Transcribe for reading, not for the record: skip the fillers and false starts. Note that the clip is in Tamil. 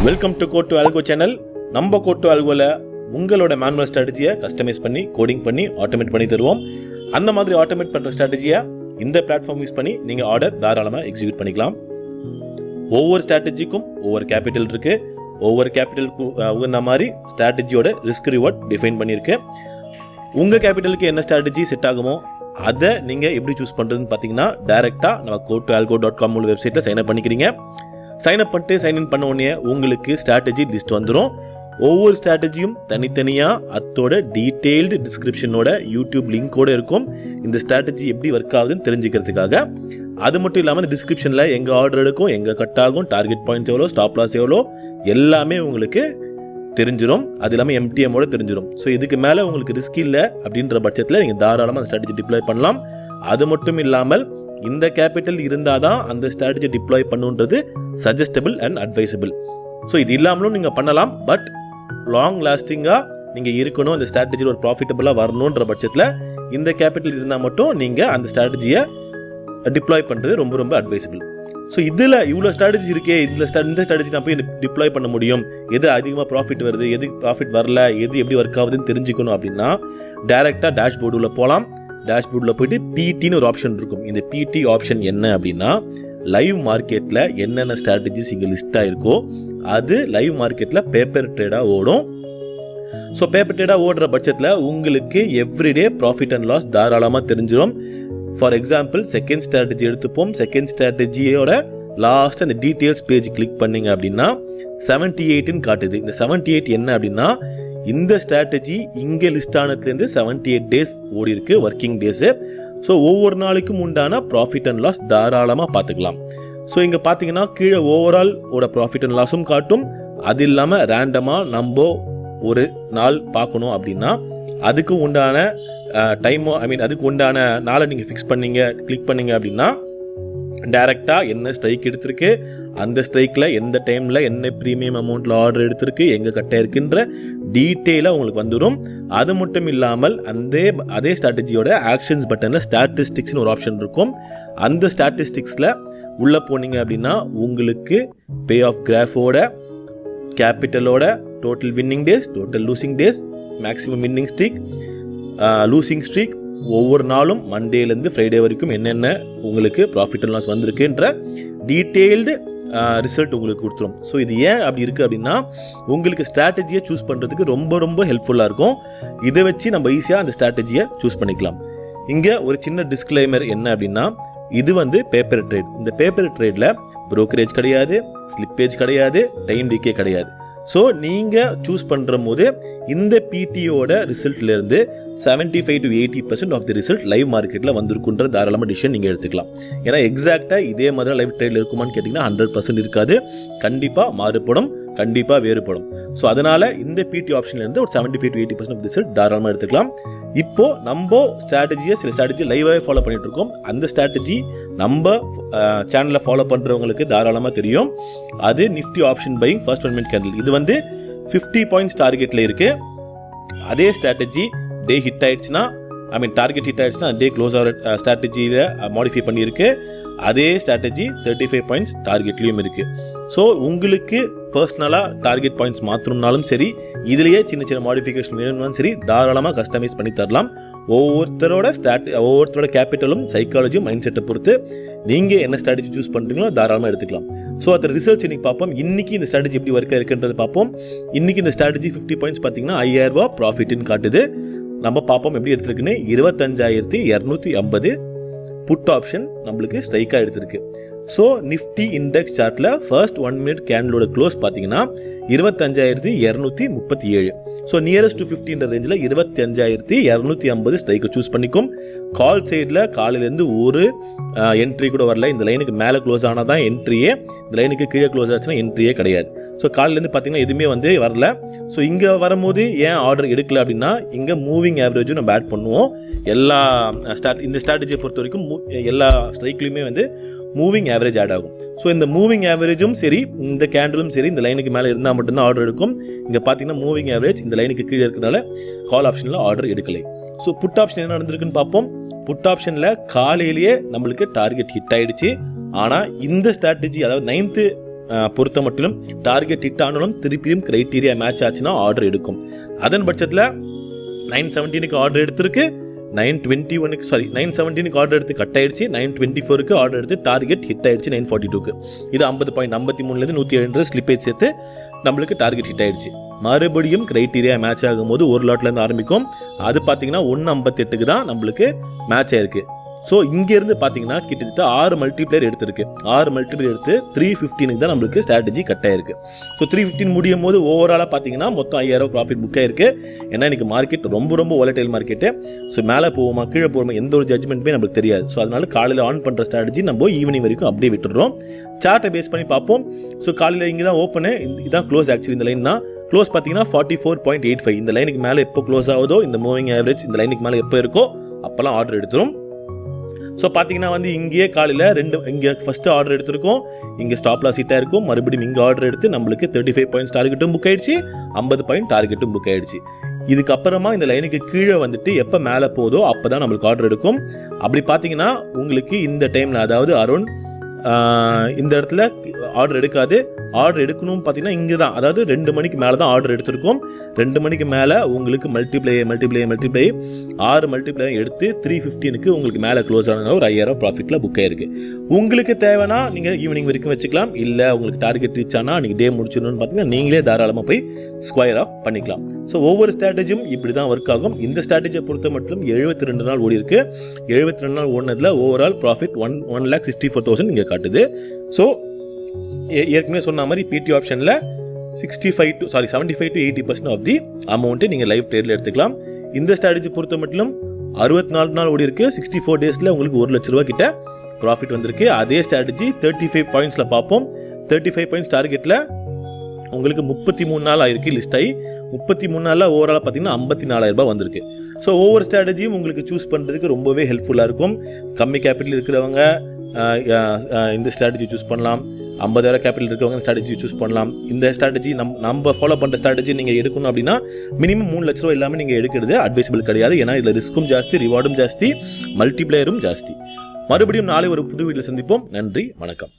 Welcome to code to algo channel. நம்ம கோட் டு ஆல்கோல உங்களோட மேனுவல் ஸ்ட்ராட்டஜியை கஸ்டமைஸ் பண்ணி கோடிங் பண்ணி ஆட்டோமேட் பண்ணி தருவோம். அந்த மாதிரி ஆட்டோமேட் பண்ணுற ஸ்ட்ராட்டஜியை இந்த பிளாட்ஃபார்ம் யூஸ் பண்ணி நீங்கள் ஆர்டர் தாராளமாக எக்ஸிக்யூட் பண்ணிக்கலாம். ஒவ்வொரு ஸ்ட்ராட்டஜிக்கும் ஒவ்வொரு கேபிட்டல் இருக்குது. ஒவ்வொரு கேபிட்டலுக்கு உகந்த மாதிரி ஸ்ட்ராட்டஜியோட ரிஸ்க் ரிவார்ட் டிஃபைன் பண்ணியிருக்கு. உங்கள் கேபிட்டலுக்கு என்ன ஸ்ட்ராட்டஜி செட் ஆகுமோ அதை நீங்கள் எப்படி சூஸ் பண்ணுறதுன்னு பார்த்தீங்கன்னா டைரெக்டாக நம்ம codetalgo.com உள்ள வெப்சைட்டில் சைன் அப் பண்ணிக்கிறீங்க. சைன் அப் பண்ணிட்டு சைன்இன் பண்ண உடனே உங்களுக்கு ஸ்ட்ராட்டஜி லிஸ்ட் வந்துடும். ஒவ்வொரு ஸ்ட்ராட்டஜியும் தனித்தனியாக அதோட டீட்டெயில்டு டிஸ்கிரிப்ஷனோட யூடியூப் லிங்கோட இருக்கும். இந்த ஸ்ட்ராட்டஜி எப்படி ஒர்க் ஆகுதுன்னு தெரிஞ்சுக்கிறதுக்காக. அது மட்டும் இல்லாமல் இந்த டிஸ்கிரிப்ஷனில் எங்கே ஆர்டர் எடுக்கும், எங்கே கட் ஆகும், டார்கெட் பாயிண்ட்ஸ் எவ்வளோ, ஸ்டாப் லாஸ் எவ்வளோ எல்லாமே உங்களுக்கு தெரிஞ்சிடும். அது இல்லாமல் எம்டிஎம்மோட தெரிஞ்சிடும். ஸோ இதுக்கு மேலே உங்களுக்கு ரிஸ்க் இல்லை அப்படின்ற பட்சத்தில் நீங்கள் தாராளமாக அந்த ஸ்ட்ராட்டஜி டிப்ளாய் பண்ணலாம். அது மட்டும் இல்லாமல் இந்த கேபிட்டல் இருந்தால் தான் அந்த ஸ்ட்ராட்டஜி டிப்ளாய் பண்ணுன்றது சஜஸ்டபிள் அண்ட் அட்வைசபிள். ஸோ இது இல்லாமலும் நீங்கள் பண்ணலாம். பட் லாங் லாஸ்டிங்காக நீங்கள் இருக்கணும், இந்த ஸ்ட்ராட்டஜியில் ஒரு ப்ராஃபிட்டபுளாக வரணுன்ற பட்சத்தில் இந்த கேபிட்டல் இருந்தால் மட்டும் நீங்கள் அந்த ஸ்ட்ராட்டஜியை டிப்ளாய் பண்ணுறது ரொம்ப ரொம்ப அட்வைசபிள். ஸோ இதில் இவ்வளோ ஸ்ட்ராட்டஜி இருக்கே, இந்த ஸ்ட்ராட்டஜி நான் போய் டிப்ளாய் பண்ண முடியும், எது அதிகமாக ப்ராஃபிட் வருது, எது ப்ராஃபிட் வரல, எது எப்படி ஒர்க் ஆகுதுன்னு தெரிஞ்சுக்கணும் அப்படின்னா டைரெக்டாக டேஷ்போர்டில் போகலாம். டேஷ்போர்டில் போயிட்டு பிடின்னு ஒரு ஆப்ஷன் இருக்கும். இந்த பிடி ஆப்ஷன் என்ன அப்படின்னா, லைவ் மார்க்கெட்டில் என்னென்ன ஸ்ட்ராட்டஜிஸ் இங்கே லிஸ்ட்டாக இருக்கோ அது லைவ் மார்க்கெட்டில் பேப்பர் ட்ரேடாக ஓடும். ஸோ பேப்பர் ட்ரேடாக ஓடுற பட்சத்தில் உங்களுக்கு எவ்ரிடே ப்ராஃபிட் அண்ட் லாஸ் தாராளமாக தெரிஞ்சிடும். ஃபார் எக்ஸாம்பிள் செகண்ட் ஸ்ட்ராட்டஜி எடுத்துப்போம். செகண்ட் ஸ்ட்ராட்டஜியோட லாஸ்ட் அந்த டீட்டெயில்ஸ் பேஜ் கிளிக் பண்ணிங்க அப்படின்னா 78ன்னு காட்டுது. இந்த 78 என்ன அப்படின்னா, இந்த ஸ்ட்ராட்டஜி இங்கே லிஸ்ட் ஆனதுலேருந்து 78 டேஸ் ஓடி இருக்கு, ஒர்க்கிங் டேஸு. ஸோ ஒவ்வொரு நாளைக்கும் உண்டான ப்ராஃபிட் அண்ட் லாஸ் தாராளமாக பார்த்துக்கலாம். ஸோ இங்கே பார்த்தீங்கன்னா கீழே ஓவரால் ஓட ப்ராஃபிட் அண்ட் லாஸும் காட்டும். அது இல்லாமல் ரேண்டமாக நம்ம ஒரு நாள் பார்க்கணும் அப்படின்னா அதுக்கு உண்டான டைமோ அதுக்கு உண்டான நாளை நீங்கள் ஃபிக்ஸ் பண்ணீங்க, கிளிக் பண்ணீங்க அப்படின்னா டைரெக்டாக என்ன ஸ்ட்ரைக் எடுத்திருக்கு, அந்த ஸ்ட்ரைக்கில் எந்த டைமில் என்ன ப்ரீமியம் அமௌண்ட்டில் ஆர்டர் எடுத்திருக்கு, எங்கே கட்ட இருக்குன்ற டீட்டெயிலாக உங்களுக்கு வந்துடும். அது மட்டும் இல்லாமல் அதே ஸ்ட்ராட்டஜியோட ஆக்ஷன்ஸ் பட்டனில் ஸ்டாட்டிஸ்டிக்ஸ்னு ஒரு ஆப்ஷன் இருக்கும். அந்த ஸ்டாட்டிஸ்டிக்ஸில் உள்ளே போனீங்க அப்படின்னா உங்களுக்கு பே ஆஃப் கிராஃபோட, கேபிட்டலோட, total winning days, total losing days, maximum winning streak, losing streak, ஒவ்வொரு நாளும் மண்டேலேருந்து ஃப்ரைடே வரைக்கும் என்னென்ன உங்களுக்கு ப்ராஃபிட் அண்ட் லாஸ் வந்திருக்குன்ற டீட்டெயில்டு ரிசல்ட் உங்களுக்கு கொடுத்துரும். ஸோ இது ஏன் அப்படி இருக்குது அப்படின்னா, உங்களுக்கு ஸ்ட்ராட்டஜியை சூஸ் பண்ணுறதுக்கு ரொம்ப ரொம்ப ஹெல்ப்ஃபுல்லாக இருக்கும். இதை வச்சு நம்ம ஈஸியாக அந்த ஸ்ட்ராட்டஜியை சூஸ் பண்ணிக்கலாம். இங்கே ஒரு சின்ன டிஸ்க்ளைமர் என்ன அப்படின்னா, இது பேப்பர் ட்ரேட். இந்த பேப்பர் ட்ரேடில் ப்ரோக்கரேஜ் கிடையாது, ஸ்லிப்பேஜ் கிடையாது, டைம் டிகே கிடையாது. ஸோ நீங்கள் சூஸ் பண்ணுற போது இந்த பிடியோட ரிசல்ட்லேருந்து 75 to 80% of the result live மார்க்கெட்டில் வந்திருக்குன்ற தாராளமாக டிசிஷன் நீங்கள் எடுத்துக்கலாம். ஏன்னா எக்ஸாக்டாக இதே மாதிரி லைவ் ட்ரேடில் இருக்குமான்னு கேட்டிங்கன்னா 100% இருக்காது. கண்டிப்பாக மாறுபடும், கண்டிப்பாக வேறுபடும். ஸோ அதனால் இந்த பிடி ஆப்ஷன்லேருந்து ஒரு 75 to 80% ஆஃப் ரிசல்ட் தாராளமாக எடுத்துக்கலாம். இப்போது நம்ம சில ஸ்ட்ராட்டஜி லைவாகவே ஃபாலோ பண்ணிட்டு இருக்கோம். அந்த ஸ்ட்ராட்டஜி நம்ம சேனலில் ஃபாலோ பண்ணுறவங்களுக்கு தாராளமாக தெரியும். அது Nifty option buying first 1 minute candle. இது 50 பாயிண்ட்ஸ் டார்கெட்டில் இருக்குது. அதே ஸ்ட்ராட்டஜி டே ஹிட் ஆயிடுச்சுன்னா, டார்கெட் ஹிட் ஆயிடுச்சுன்னா டே க்ளோஸ் ஆகிற ஸ்ட்ராட்டஜியில் மாடிஃபை பண்ணியிருக்கு. அதே ஸ்ட்ராட்டஜி 35 பாயிண்ட்ஸ் டார்கெட்லேயும் இருக்குது. ஸோ உங்களுக்கு பர்சனலாக டார்கெட் பாயிண்ட்ஸ் மாற்றணும்னாலும் சரி, இதுலேயே சின்ன சின்ன மாடிஃபிகேஷன் வேணும்னாலும் சரி, தாராளமாக கஸ்டமைஸ் பண்ணி தரலாம். ஒவ்வொருத்தரோட கேபிட்டலும் சைக்காலஜியும் மைண்ட் செட்டை பொறுத்து நீங்கள் என்ன ஸ்ட்ராட்டஜி சூஸ் பண்ணுறீங்களோ தாராளமாக எடுத்துக்கலாம். ஸோ அதை ரிசர்ச் இன்னைக்கு பார்ப்போம். இன்றைக்கி இந்த ஸ்ட்ராட்டஜி எப்படி ஒர்க் இருக்குன்றது பார்ப்போம். இன்றைக்கி இந்த ஸ்ட்ராட்டஜி 50 பாயிண்ட்ஸ் பார்த்தீங்கன்னா 5000 ரூபா ப்ராஃபிட்னு காட்டுது. நம்ம பார்ப்போம் எப்படி எடுத்துருக்குன்னு. 25,250 புட் ஆப்ஷன் நம்மளுக்கு ஸ்ட்ரைக்காக எடுத்திருக்கு. ஸோ நிஃப்டி இண்டெக்ஸ் சார்ட்டில் ஃபர்ஸ்ட் 1 minute கேண்டலோட க்ளோஸ் பார்த்தீங்கன்னா 25,237. ஸோ நியரஸ்ட் டு 50 ரேஞ்சில் 25,250 ஸ்ட்ரைக்கை சூஸ் பண்ணிக்கும். கால் சைடில் காலையிலேருந்து ஒரு என்ட்ரி கூட வரல. இந்த லைனுக்கு மேலே க்ளோஸ் ஆனால் தான் என்ட்ரியே, இந்த லைனுக்கு கீழே க்ளோஸ் ஆச்சுன்னா என்ட்ரியே கிடையாது. ஸோ காலையிலேருந்து பார்த்தீங்கன்னா எதுவுமே வரல. ஸோ இங்கே வரும்போது ஏன் ஆர்டர் எடுக்கல அப்படின்னா, இங்கே மூவிங் ஆவரேஜும் நம்ம ஆட் பண்ணுவோம். இந்த ஸ்ட்ராட்டஜியை பொறுத்த வரைக்கும் எல்லா ஸ்ட்ரைக்லையுமே மூவிங் ஆவரேஜ் ஆட் ஆகும். ஸோ இந்த மூவிங் ஆவரேஜும் சரி, இந்த கேண்டலும் சரி, இந்த லைனுக்கு மேலே இருந்தால் மட்டும்தான் ஆர்டர் எடுக்கும். இங்கே பார்த்தீங்கன்னா மூவிங் ஆவரேஜ் இந்த லைனுக்கு கீழே இருக்கிறனால கால் ஆப்ஷனில் ஆர்டர் எடுக்கலை. ஸோ புட் ஆப்ஷன் என்ன நடந்திருக்குன்னு பார்ப்போம். புட் ஆப்ஷனில் காலையிலேயே நம்மளுக்கு டார்கெட் ஹிட் ஆயிடுச்சு. ஆனால் இந்த ஸ்ட்ராட்டஜி, அதாவது 9th பொறுத்த மட்டும் டார்கெட் ஹிட் ஆனாலும் திருப்பியும் கிரைட்டீரியா மேட்ச் ஆச்சுன்னா ஆர்டர் எடுக்கும். அதன் பட்சத்தில் 917க்கு ஆர்டர் எடுத்திருக்கு, 917க்கு ஆர்டர் எடுத்து கட் ஆயிடுச்சு, 924க்கு ஆர்டர் எடுத்து டார்கெட் ஹிட் ஆயிடுச்சு 942க்கு. இது 50.53 107 ஸ்லிப்பேஜ் சேர்த்து நம்மளுக்கு டார்கெட் ஹிட் ஆயிடுச்சு. மறுபடியும் கிரைட்டீரியா மேட்ச் ஆகும்போது ஒரு லாட்லேருந்து ஆரம்பிக்கும். அது பார்த்தீங்கன்னா 158க்கு தான் நம்மளுக்கு மேட்ச் ஆயிருக்கு. ஸோ இங்கேருந்து பார்த்தீங்கன்னா கிட்டத்தட்ட 6 மல்டிப்ளேயர் எடுத்திருக்கு. 6 மல்டிப்ளேயர் எடுத்து 315க்கு தான் நம்மளுக்கு ஸ்ட்ராட்டஜி கட் ஆயிருக்கு. ஸோ 315 முடியும் போது ஓவராலாக பார்த்தீங்கன்னா மொத்தம் 5000 ப்ராஃபிட் புக் ஆயிருக்கு. ஏன்னா இன்னைக்கு மார்க்கெட் ரொம்ப வாலடைல் மார்க்கெட்டு. ஸோ மேலே போவோமா கீழே போவோமா எந்த ஒரு ஜட்மெண்ட்டுமே நம்மளுக்கு தெரியாது. ஸோ அதனால காலையில் ஆன் பண்ணுற ஸ்ட்ராட்டஜி நம்ம ஈவினிங் வரைக்கும் அப்படியே விட்டுடுறோம். சார்ட்டை பேஸ் பண்ணி பார்ப்போம். ஸோ காலையில் இங்கே தான் ஓப்பனு, இதுதான் க்ளோஸ். ஆக்சுவலி இந்த லைன் தான் க்ளோஸ் பார்த்தீங்கன்னா 44.85. இந்த லைனுக்கு மேலே எப்போ க்ளோஸ் ஆகுதோ, இந்த மூவிங் ஆவரேஜ் இந்த லைனுக்கு மேலே எப்போ இருக்கோ அப்போல்லாம் ஆர்டர் எடுத்துரும். ஸோ பார்த்தீங்கன்னா இங்கேயே காலையில் இங்கே ஃபஸ்ட்டு ஆர்டர் எடுத்திருக்கோம், இங்கே ஸ்டாப் லாஸ் ஹிட்டாக இருக்கும். மறுபடியும் இங்கே ஆர்டர் எடுத்து நம்மளுக்கு 35 பாயிண்ட்ஸ் டார்கெட்டும் புக் ஆயிடுச்சு, 50 பாயிண்ட் டார்கெட்டும் புக் ஆயிடுச்சு. இதுக்கப்புறமா இந்த லைனுக்கு கீழே எப்போ மேலே போதோ அப்போ தான் நம்மளுக்கு ஆர்டர் எடுக்கும். அப்படி பார்த்தீங்கன்னா உங்களுக்கு இந்த டைமில், அதாவது அரௌண்ட் இந்த இடத்துல ஆர்டர் எடுக்காது. ஆர்டர் எடுக்கணும் பார்த்தீங்கன்னா இங்கே தான், அதாவது 2 மணிக்கு மேலே தான் ஆர்டர் எடுத்திருக்கோம். 2 மணிக்கு மேலே உங்களுக்கு மல்டிப்ளை 6 மல்டிப்ளை எடுத்து 315க்கு உங்களுக்கு மேலே க்ளோஸ் ஆனது ஒரு 5000 ப்ராஃபிட்டில் புக் ஆயிருக்கு. உங்களுக்கு தேவைன்னா நீங்கள் ஈவினிங் வரைக்கும் வச்சுக்கலாம். இல்லை உங்களுக்கு டார்கெட் ரீச் ஆனால் நீங்கள் டே முடிச்சிடணும்னு பார்த்தீங்கன்னா நீங்களே தாராளமாக போய் ஸ்கொயர் ஆஃப் பண்ணிக்கலாம். ஸோ ஒவ்வொரு ஸ்ட்ராட்டஜியும் இப்படி தான் ஒர்க் ஆகும். இந்த ஸ்ட்ராட்டஜியை பொறுத்த மட்டும் 72 நாள் ஓடி இருக்கு. 72 நாள் ஓடினதில் ஓவரால் ப்ராஃபிட் 1,64,000 இங்கே காட்டுது. ஸோ ஏற்கனவே சொன்ன மாதிரி பிடி ஆப்ஷனில் 75 to 80% ஆஃப் தி அமௌண்ட்டு நீங்கள் லைவ் ட்ரேடில் எடுத்துக்கலாம். இந்த ஸ்ட்ராட்டஜி பொறுத்த மட்டும் 64 நாள் ஓடி இருக்கு. 64 டேஸில் உங்களுக்கு 1 லட்ச ரூபா கிட்ட ப்ராஃபிட் வந்திருக்கு. அதே ஸ்ட்ராட்டஜி 35 பாயிண்ட்ஸில் பார்ப்போம். 35 பாயிண்ட்ஸ் டார்கெட்டில் உங்களுக்கு 33 நாள் ஆயிருக்கு லிஸ்ட் ஆகி. 33 நாளில் ஓவராலாக பார்த்தீங்கன்னா 54,000 ரூபாய் வந்திருக்கு. ஸோ ஒவ்வொரு ஸ்ட்ராட்டஜியும் உங்களுக்கு சூஸ் பண்ணுறதுக்கு ரொம்பவே ஹெல்ப்ஃபுல்லாக இருக்கும். கம்மி கேபிட்டல் இருக்கிறவங்க இந்த ஸ்ட்ராட்டஜி சூஸ் பண்ணலாம். 50,000 கேபிட்டல் இருக்கவங்க ஸ்ட்ராட்டஜி சூஸ் பண்ணலாம். இந்த ஸ்ட்ராட்டஜி நம்ம ஃபாலோ பண்ணுற ஸ்ட்ராட்டஜி நீங்கள் எடுக்கணும் அப்படின்னா மினிமம் 3 லட்ச ரூபா இல்லாமல் நீங்கள் எடுக்கிறது அட்வைசபிள் கிடையாது. ஏன்னா இதில் ரிஸ்க்கும் ஜாஸ்தி, ரிவார்டும் ஜாஸ்தி, மல்டிப்ளேயரும் ஜாஸ்தி. மறுபடியும் நாளை ஒரு புது வீடியோவில் சந்திப்போம். நன்றி, வணக்கம்.